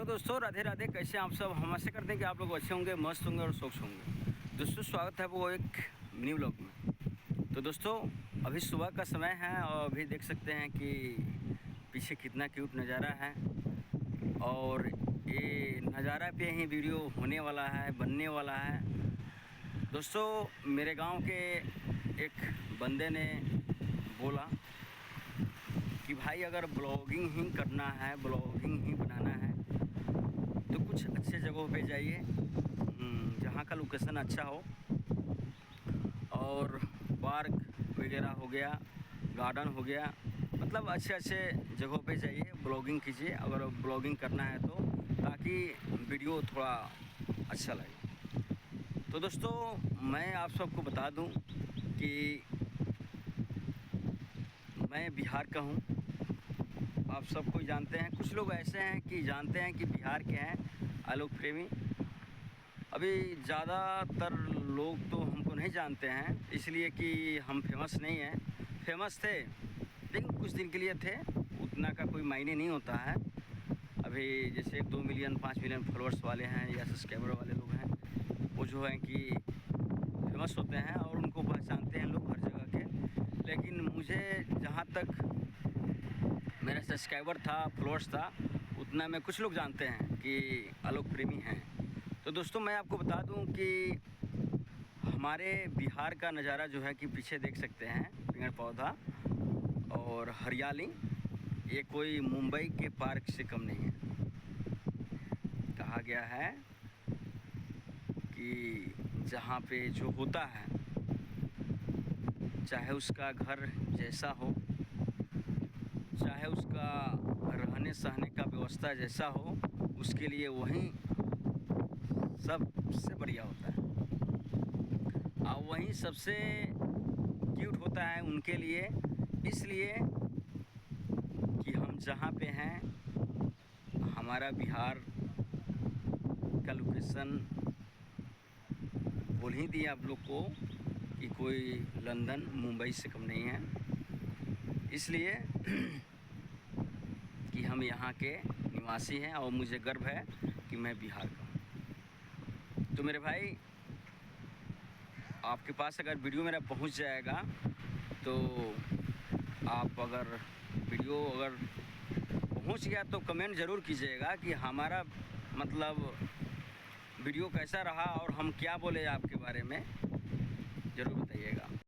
दोस्तों, राधे राधे। कैसे आप सब? हम आशा करते हैं कि आप लोग अच्छे होंगे, मस्त होंगे और स्वच्छ होंगे। दोस्तों, स्वागत है वो एक मिनी व्लॉग में। तो दोस्तों, अभी सुबह का समय है और अभी देख सकते हैं कि पीछे कितना क्यूट नज़ारा है। और ये नज़ारा पे ही वीडियो होने वाला है, बनने वाला है। दोस्तों, मेरे गांव के एक बंदे ने बोला कि भाई अगर ब्लॉगिंग ही करना है, ब्लॉगिंग ही बनाना है तो कुछ अच्छे जगहों पे जाइए जहाँ का लोकेशन अच्छा हो और पार्क वगैरह हो गया, गार्डन हो गया, मतलब अच्छे अच्छे जगहों पे जाइए, ब्लॉगिंग कीजिए अगर ब्लॉगिंग करना है तो, ताकि वीडियो थोड़ा अच्छा लगे। तो दोस्तों, मैं आप सबको बता दूं कि मैं बिहार का हूं। आप सब कोई जानते हैं, कुछ लोग ऐसे हैं कि जानते हैं कि बिहार के हैं आलोक प्रेमी। अभी ज़्यादातर लोग तो हमको नहीं जानते हैं, इसलिए कि हम फेमस नहीं हैं। फेमस थे लेकिन कुछ दिन के लिए थे, उतना का कोई मायने नहीं होता है। अभी जैसे 2 मिलियन 5 मिलियन फॉलोअर्स वाले हैं या सब्सक्राइबर वाले लोग हैं, वो जो हैं कि फेमस होते हैं और उनको पहचानते हैं लोग हर जगह के। लेकिन मुझे जहाँ तक मेरा सब्सक्राइबर था, फॉलोअर्स था, उतना में कुछ लोग जानते हैं कि आलोक प्रेमी हैं। तो दोस्तों, मैं आपको बता दूं कि हमारे बिहार का नज़ारा जो है कि पीछे देख सकते हैं, पेड़ पौधा और हरियाली, ये कोई मुंबई के पार्क से कम नहीं है। कहा गया है कि जहाँ पे जो होता है, चाहे उसका घर जैसा हो, चाहे उसका रहने सहने का व्यवस्था जैसा हो, उसके लिए वहीं सबसे बढ़िया होता है और वहीं सबसे क्यूट होता है उनके लिए। इसलिए कि हम जहाँ पे हैं, हमारा बिहार का लोकेशन बोल ही दिया आप लोग को कि कोई लंदन मुंबई से कम नहीं है। इसलिए कि हम यहाँ के निवासी हैं और मुझे गर्व है कि मैं बिहार का हूँ। तो मेरे भाई, आपके पास अगर वीडियो मेरा पहुँच जाएगा तो आप अगर वीडियो अगर पहुँच गया तो कमेंट ज़रूर कीजिएगा कि हमारा मतलब वीडियो कैसा रहा और हम क्या बोले आपके बारे में, ज़रूर बताइएगा।